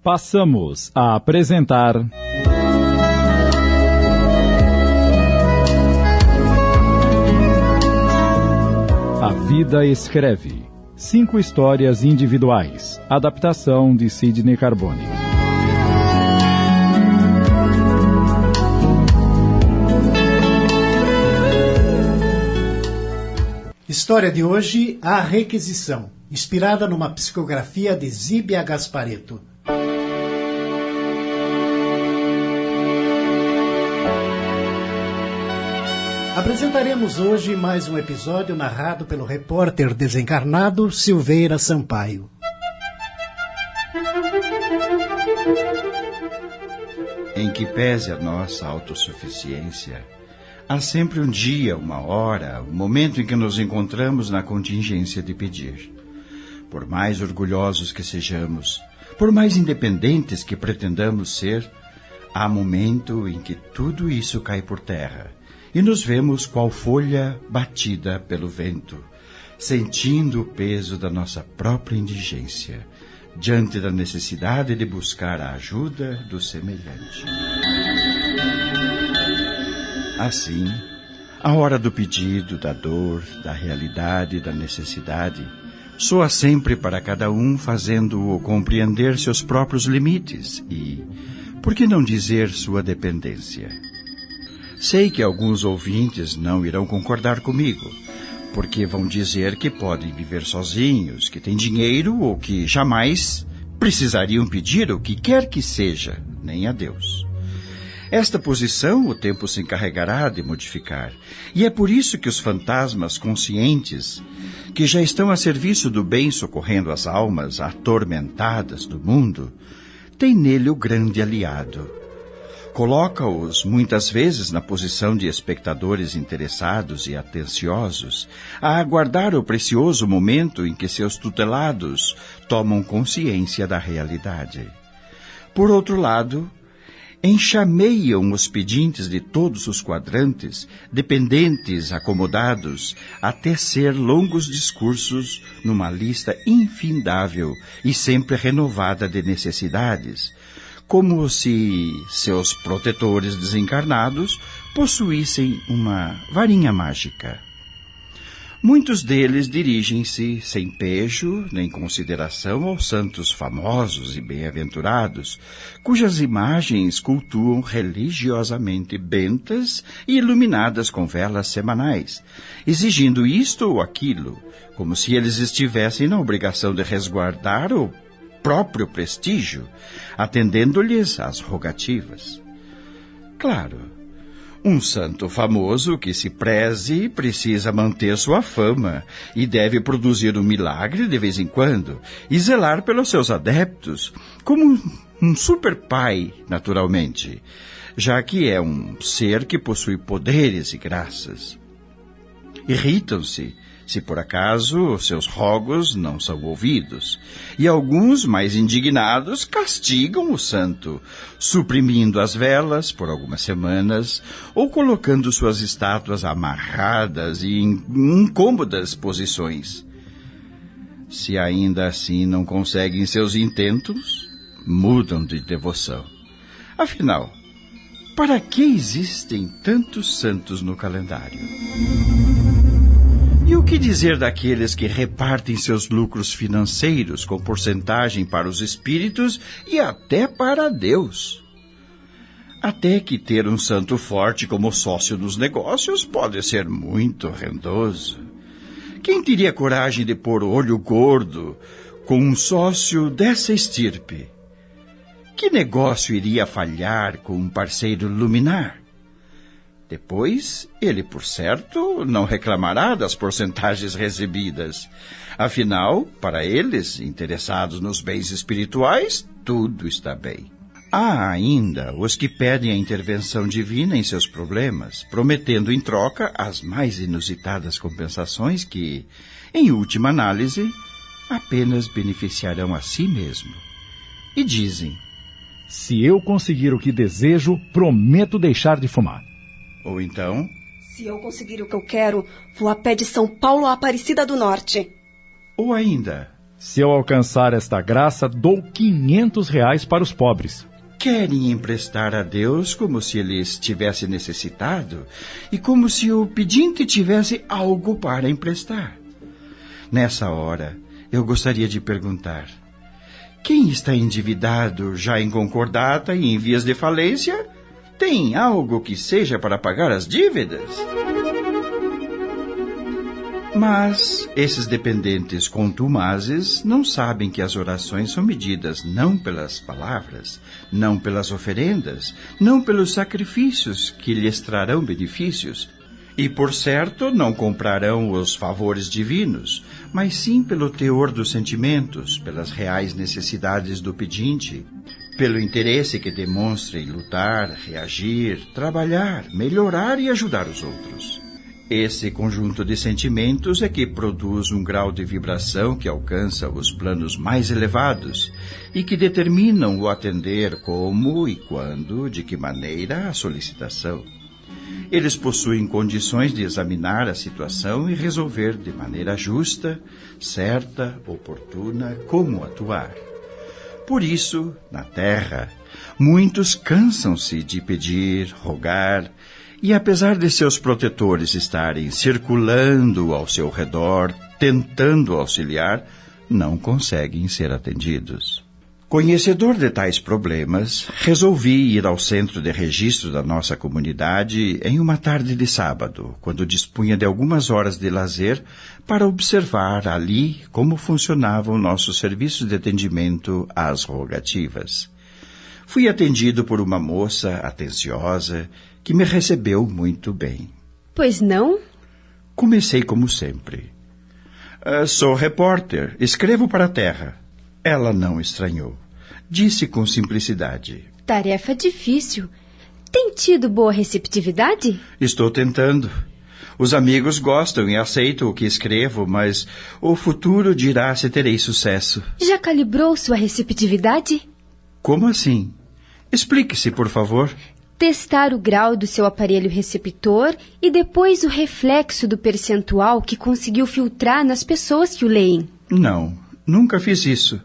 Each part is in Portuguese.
Passamos a apresentar... A Vida Escreve. 5 histórias individuais. Adaptação de Sidney Carbone. História de hoje, A Requisição, inspirada numa psicografia de Zíbia Gasparetto. Apresentaremos hoje mais um episódio narrado pelo repórter desencarnado Silveira Sampaio. Em que pese a nossa autossuficiência, há sempre um dia, uma hora, um momento em que nos encontramos na contingência de pedir. Por mais orgulhosos que sejamos, por mais independentes que pretendamos ser, há momento em que tudo isso cai por terra e nos vemos qual folha batida pelo vento, sentindo o peso da nossa própria indigência, diante da necessidade de buscar a ajuda do semelhante. Assim, a hora do pedido, da dor, da realidade e da necessidade soa sempre para cada um, fazendo-o compreender seus próprios limites e, por que não dizer, sua dependência. Sei que alguns ouvintes não irão concordar comigo, porque vão dizer que podem viver sozinhos, que têm dinheiro ou que jamais precisariam pedir o que quer que seja, nem a Deus. Esta posição o tempo se encarregará de modificar, e é por isso que os fantasmas conscientes, que já estão a serviço do bem socorrendo as almas atormentadas do mundo, têm nele o grande aliado. Coloca-os, muitas vezes, na posição de espectadores interessados e atenciosos, a aguardar o precioso momento em que seus tutelados tomam consciência da realidade. Por outro lado, enxameiam os pedintes de todos os quadrantes, dependentes, acomodados, a tecer longos discursos numa lista infindável e sempre renovada de necessidades, como se seus protetores desencarnados possuíssem uma varinha mágica. Muitos deles dirigem-se sem pejo nem consideração aos santos famosos e bem-aventurados, cujas imagens cultuam religiosamente bentas e iluminadas com velas semanais, exigindo isto ou aquilo, como se eles estivessem na obrigação de resguardar o próprio prestígio, atendendo-lhes às rogativas. Claro, um santo famoso que se preze precisa manter sua fama e deve produzir um milagre de vez em quando e zelar pelos seus adeptos, como um super pai, naturalmente, já que é um ser que possui poderes e graças. Irritam-se se por acaso seus rogos não são ouvidos, e alguns, mais indignados, castigam o santo, suprimindo as velas por algumas semanas ou colocando suas estátuas amarradas e em incômodas posições. Se ainda assim não conseguem seus intentos, mudam de devoção. Afinal, para que existem tantos santos no calendário? E o que dizer daqueles que repartem seus lucros financeiros com porcentagem para os espíritos e até para Deus? Até que ter um santo forte como sócio nos negócios pode ser muito rendoso. Quem teria coragem de pôr olho gordo com um sócio dessa estirpe? Que negócio iria falhar com um parceiro luminar? Depois, ele, por certo, não reclamará das porcentagens recebidas. Afinal, para eles, interessados nos bens espirituais, tudo está bem. Há ainda os que pedem a intervenção divina em seus problemas, prometendo em troca as mais inusitadas compensações que, em última análise, apenas beneficiarão a si mesmo. E dizem: se eu conseguir o que desejo, prometo deixar de fumar. Ou então: se eu conseguir o que eu quero, vou a pé de São Paulo à Aparecida do Norte. Ou ainda: Se eu alcançar esta graça, dou R$500 para os pobres. Querem emprestar a Deus como se ele estivesse necessitado e como se o pedinte tivesse algo para emprestar. Nessa hora, eu gostaria de perguntar: quem está endividado, já em concordata e em vias de falência, tem algo que seja para pagar as dívidas? Mas esses dependentes contumazes não sabem que as orações são medidas não pelas palavras, não pelas oferendas, não pelos sacrifícios que lhes trarão benefícios, e, por certo, não comprarão os favores divinos, mas sim pelo teor dos sentimentos, pelas reais necessidades do pedinte, pelo interesse que demonstra em lutar, reagir, trabalhar, melhorar e ajudar os outros. Esse conjunto de sentimentos é que produz um grau de vibração que alcança os planos mais elevados e que determinam o atender como e quando, de que maneira, a solicitação. Eles possuem condições de examinar a situação e resolver de maneira justa, certa, oportuna, como atuar. Por isso, na Terra, muitos cansam-se de pedir, rogar, e apesar de seus protetores estarem circulando ao seu redor, tentando auxiliar, não conseguem ser atendidos. Conhecedor de tais problemas, resolvi ir ao centro de registro da nossa comunidade em uma tarde de sábado, quando dispunha de algumas horas de lazer, para observar ali como funcionava o nosso serviço de atendimento às rogativas. Fui atendido por uma moça atenciosa que me recebeu muito bem. Pois não? Comecei como sempre. Sou repórter, escrevo para a Terra. Ela não estranhou. Disse com simplicidade: Tarefa difícil. Tem tido boa receptividade? Estou tentando. Os amigos gostam e aceitam o que escrevo, mas o futuro dirá se terei sucesso. Já calibrou sua receptividade? Como assim? Explique-se, por favor. Testar o grau do seu aparelho receptor e depois o reflexo do percentual que conseguiu filtrar nas pessoas que o leem. Não, nunca fiz isso.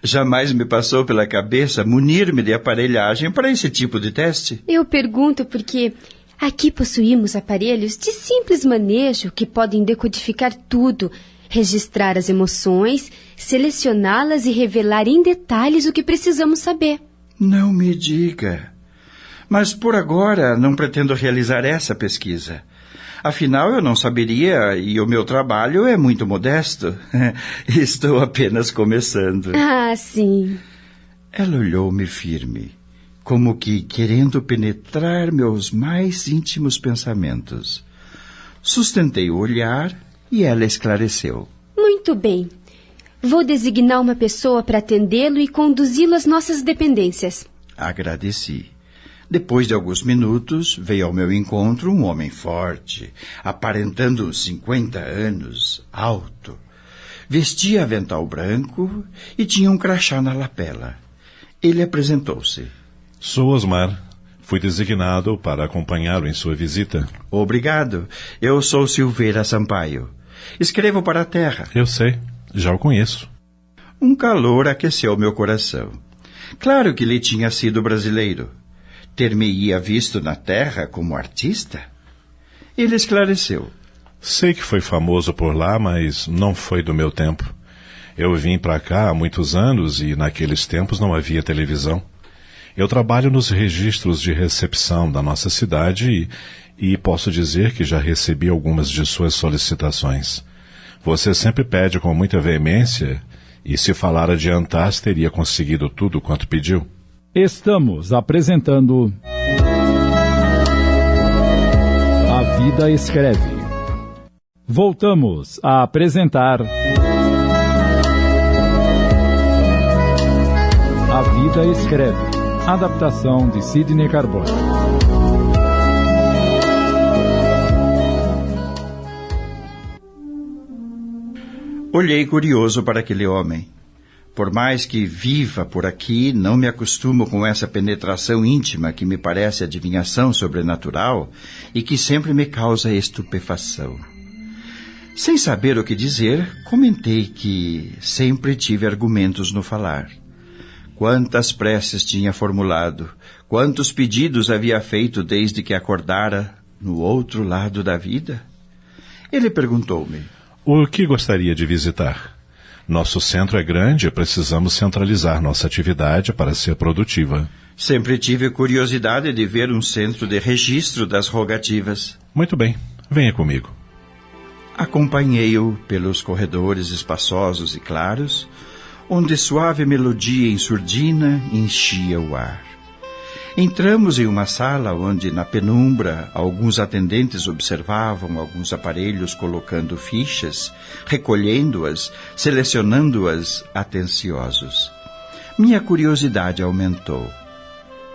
Jamais me passou pela cabeça munir-me de aparelhagem para esse tipo de teste. Eu pergunto porque aqui possuímos aparelhos de simples manejo que podem decodificar tudo, registrar as emoções, selecioná-las e revelar em detalhes o que precisamos saber. Não me diga. Mas por agora não pretendo realizar essa pesquisa. Afinal, eu não saberia e o meu trabalho é muito modesto. Estou apenas começando. Ah, sim. Ela olhou-me firme, como que querendo penetrar meus mais íntimos pensamentos. Sustentei o olhar e ela esclareceu. Muito bem. Vou designar uma pessoa para atendê-lo e conduzi-lo às nossas dependências. Agradeci. Depois de alguns minutos, veio ao meu encontro um homem forte, aparentando uns 50 anos, alto. Vestia avental branco e tinha um crachá na lapela. Ele apresentou-se. Sou Osmar. Fui designado para acompanhá-lo em sua visita. Obrigado. Eu sou Silveira Sampaio. Escrevo para a Terra. Eu sei. Já o conheço. Um calor aqueceu meu coração. Claro que ele tinha sido brasileiro. Ter-me-ia visto na Terra como artista? Ele esclareceu. Sei que foi famoso por lá, mas não foi do meu tempo. Eu vim para cá há muitos anos e naqueles tempos não havia televisão. Eu trabalho nos registros de recepção da nossa cidade e posso dizer que já recebi algumas de suas solicitações. Você sempre pede com muita veemência e se falar adiantar, teria conseguido tudo quanto pediu. Estamos apresentando A Vida Escreve. Voltamos a apresentar A Vida Escreve, adaptação de Sidney Carbone. Olhei curioso para aquele homem. Por mais que viva por aqui, não me acostumo com essa penetração íntima que me parece adivinhação sobrenatural e que sempre me causa estupefação. Sem saber o que dizer, comentei que sempre tive argumentos no falar. Quantas preces tinha formulado, quantos pedidos havia feito desde que acordara no outro lado da vida. Ele perguntou-me: O que gostaria de visitar? Nosso centro é grande e precisamos centralizar nossa atividade para ser produtiva. Sempre tive curiosidade de ver um centro de registro das rogativas. Muito bem, venha comigo. Acompanhei-o pelos corredores espaçosos e claros, onde suave melodia em surdina enchia o ar. Entramos em uma sala onde, na penumbra, alguns atendentes observavam alguns aparelhos colocando fichas, recolhendo-as, selecionando-as atenciosos. Minha curiosidade aumentou.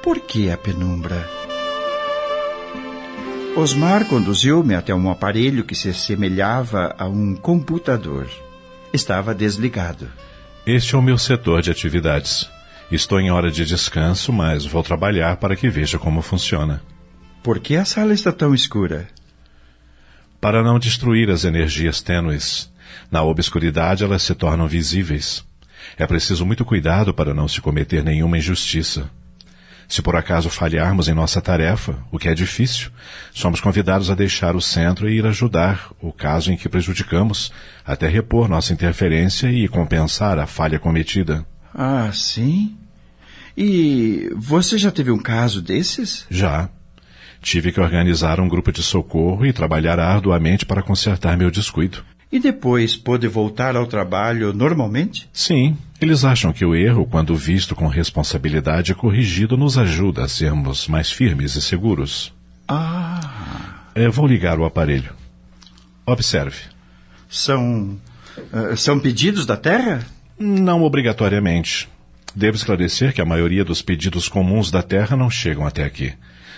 Por que a penumbra? Osmar conduziu-me até um aparelho que se assemelhava a um computador. Estava desligado. Este é o meu setor de atividades. Estou em hora de descanso, mas vou trabalhar para que veja como funciona. Por que a sala está tão escura? Para não destruir as energias tênues. Na obscuridade elas se tornam visíveis. É preciso muito cuidado para não se cometer nenhuma injustiça. Se por acaso falharmos em nossa tarefa, o que é difícil, somos convidados a deixar o centro e ir ajudar o caso em que prejudicamos, até repor nossa interferência e compensar a falha cometida. Ah, sim? E você já teve um caso desses? Já. Tive que organizar um grupo de socorro e trabalhar arduamente para consertar meu descuido. E depois pôde voltar ao trabalho normalmente? Sim, eles acham que o erro, quando visto com responsabilidade e corrigido, nos ajuda a sermos mais firmes e seguros. Vou ligar o aparelho. Observe. São pedidos da Terra? Não obrigatoriamente. Devo esclarecer que a maioria dos pedidos comuns da Terra não chegam até aqui.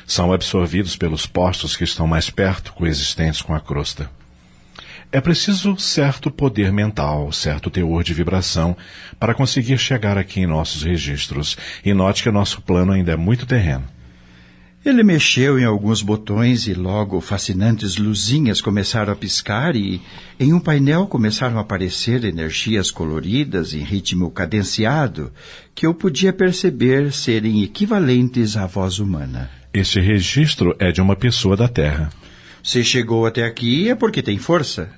São absorvidos pelos postos que estão mais perto, coexistentes com a crosta. É preciso certo poder mental, certo teor de vibração, para conseguir chegar aqui em nossos registros. E note que nosso plano ainda é muito terreno. Ele mexeu em alguns botões e logo fascinantes luzinhas começaram a piscar e em um painel começaram a aparecer energias coloridas em ritmo cadenciado que eu podia perceber serem equivalentes à voz humana. Este registro é de uma pessoa da Terra. Se chegou até aqui é porque tem força.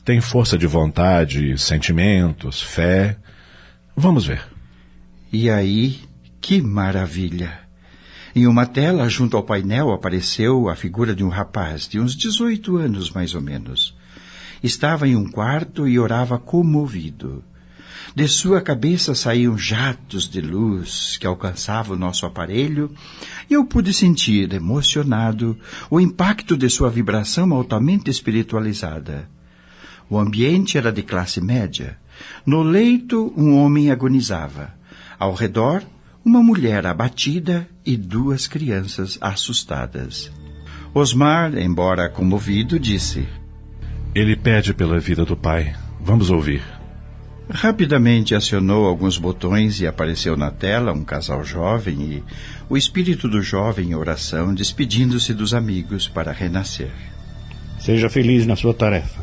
Tem força de vontade, sentimentos, fé. Vamos ver. E aí, que maravilha! Em uma tela junto ao painel apareceu a figura de um rapaz de uns 18 anos, mais ou menos. Estava em um quarto e orava comovido. De sua cabeça saíam jatos de luz que alcançavam o nosso aparelho e eu pude sentir, emocionado, o impacto de sua vibração altamente espiritualizada. O ambiente era de classe média. No leito, um homem agonizava. Ao redor, uma mulher abatida e 2 crianças assustadas. Osmar, embora comovido, disse: Ele pede pela vida do pai. Vamos ouvir. Rapidamente acionou alguns botões e apareceu na tela um casal jovem e o espírito do jovem em oração despedindo-se dos amigos para renascer. Seja feliz na sua tarefa.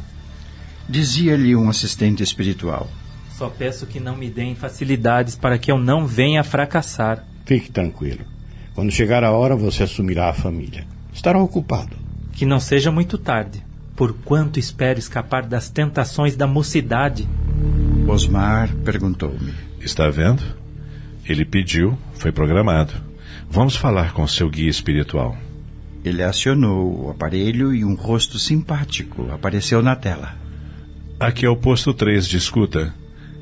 Dizia-lhe um assistente espiritual. Só peço que não me deem facilidades para que eu não venha a fracassar. Fique tranquilo. Quando chegar a hora, você assumirá a família. Estará ocupado. Que não seja muito tarde, porquanto espero escapar das tentações da mocidade. Osmar perguntou-me. Está vendo? Ele pediu, foi programado. Vamos falar com seu guia espiritual. Ele acionou o aparelho e um rosto simpático apareceu na tela. Aqui é o posto 3 de escuta.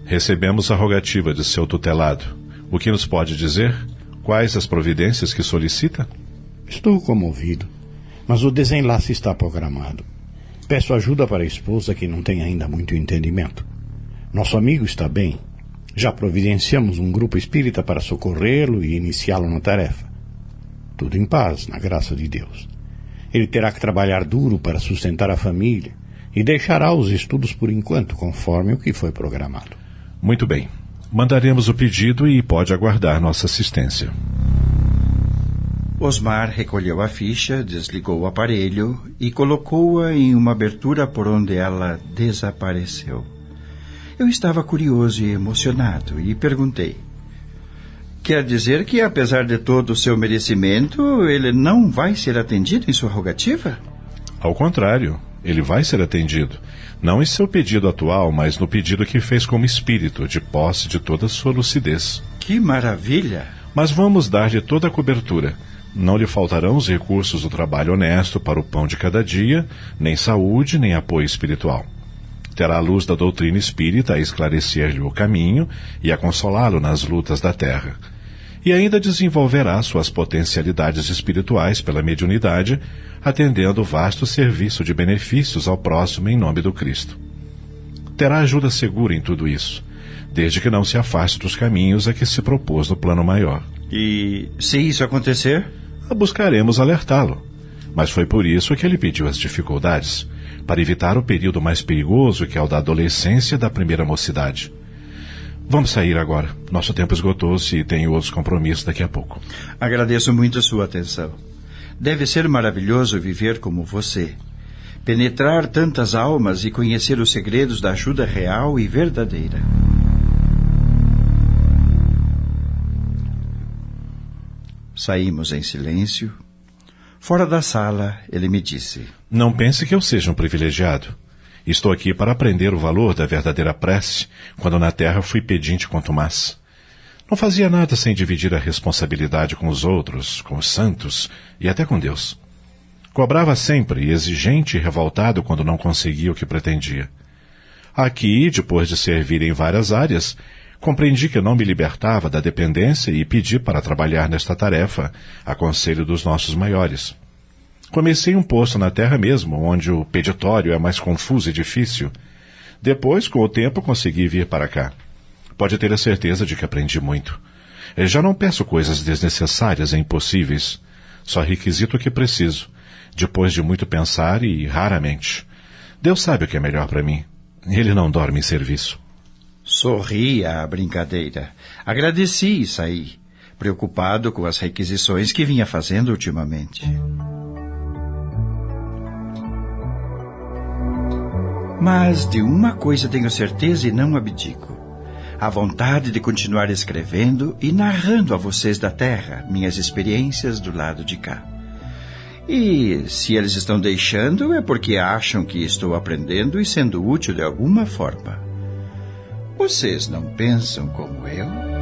Recebemos a rogativa de seu tutelado. O que nos pode dizer? Quais as providências que solicita? Estou comovido, mas o desenlace está programado. Peço ajuda para a esposa que não tem ainda muito entendimento. Nosso amigo está bem. Já providenciamos um grupo espírita para socorrê-lo e iniciá-lo na tarefa. Tudo em paz, na graça de Deus. Ele terá que trabalhar duro para sustentar a família e deixará os estudos por enquanto, conforme o que foi programado. Muito bem. Mandaremos o pedido e pode aguardar nossa assistência. Osmar recolheu a ficha, desligou o aparelho e colocou-a em uma abertura por onde ela desapareceu. Eu estava curioso e emocionado e perguntei: quer dizer que, apesar de todo o seu merecimento, ele não vai ser atendido em sua rogativa? Ao contrário, ele vai ser atendido. Não em seu pedido atual, mas no pedido que fez como espírito, de posse de toda a sua lucidez. Que maravilha! Mas vamos dar-lhe toda a cobertura. Não lhe faltarão os recursos do trabalho honesto para o pão de cada dia, nem saúde, nem apoio espiritual. Terá a luz da doutrina espírita a esclarecer-lhe o caminho e a consolá-lo nas lutas da terra. E ainda desenvolverá suas potencialidades espirituais pela mediunidade, atendendo o vasto serviço de benefícios ao próximo em nome do Cristo. Terá ajuda segura em tudo isso, desde que não se afaste dos caminhos a que se propôs no plano maior. E se isso acontecer? Buscaremos alertá-lo. Mas foi por isso que ele pediu as dificuldades, para evitar o período mais perigoso, que é o da adolescência e da primeira mocidade. Vamos sair agora. Nosso tempo esgotou-se e tenho outros compromissos daqui a pouco. Agradeço muito a sua atenção. Deve ser maravilhoso viver como você. Penetrar tantas almas e conhecer os segredos da ajuda real e verdadeira. Saímos em silêncio. Fora da sala, ele me disse: não pense que eu seja um privilegiado. Estou aqui para aprender o valor da verdadeira prece, quando na terra fui pedinte contumaz. Não fazia nada sem dividir a responsabilidade com os outros, com os santos e até com Deus. Cobrava sempre, exigente e revoltado quando não conseguia o que pretendia. Aqui, depois de servir em várias áreas, compreendi que não me libertava da dependência e pedi para trabalhar nesta tarefa, a conselho dos nossos maiores. Comecei um posto na terra mesmo, onde o peditório é mais confuso e difícil. Depois, com o tempo, consegui vir para cá. Pode ter a certeza de que aprendi muito. Já não peço coisas desnecessárias e impossíveis. Só requisito o que preciso, depois de muito pensar e raramente. Deus sabe o que é melhor para mim. Ele não dorme em serviço. Sorri à brincadeira. Agradeci e saí, preocupado com as requisições que vinha fazendo ultimamente. Mas de uma coisa tenho certeza e não abdico: a vontade de continuar escrevendo e narrando a vocês da terra minhas experiências do lado de cá. E se eles estão deixando, é porque acham que estou aprendendo e sendo útil de alguma forma. Vocês não pensam como eu?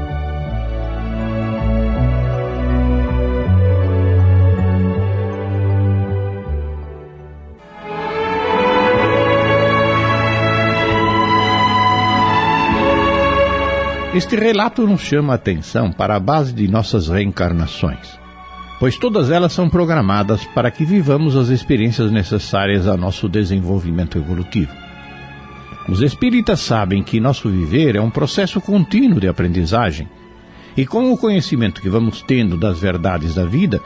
Este relato nos chama a atenção para a base de nossas reencarnações, pois todas elas são programadas para que vivamos as experiências necessárias ao nosso desenvolvimento evolutivo. Os espíritas sabem que nosso viver é um processo contínuo de aprendizagem, e com o conhecimento que vamos tendo das verdades da vida,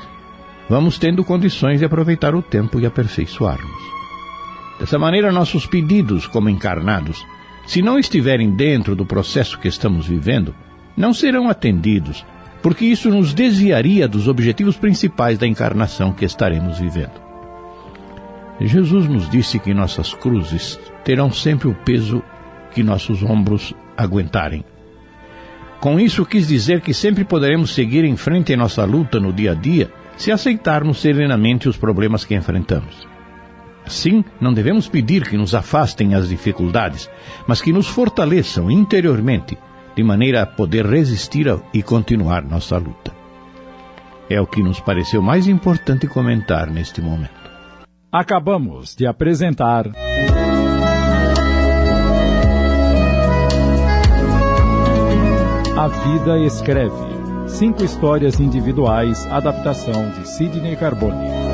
vamos tendo condições de aproveitar o tempo e aperfeiçoar-nos. Dessa maneira, nossos pedidos como encarnados, se não estiverem dentro do processo que estamos vivendo, não serão atendidos, porque isso nos desviaria dos objetivos principais da encarnação que estaremos vivendo. Jesus nos disse que nossas cruzes terão sempre o peso que nossos ombros aguentarem. Com isso quis dizer que sempre poderemos seguir em frente em nossa luta no dia a dia, se aceitarmos serenamente os problemas que enfrentamos. Assim, não devemos pedir que nos afastem as dificuldades, mas que nos fortaleçam interiormente, de maneira a poder resistir e continuar nossa luta. É o que nos pareceu mais importante comentar neste momento. Acabamos de apresentar A Vida Escreve. 5 histórias individuais, adaptação de Sidney Carbone.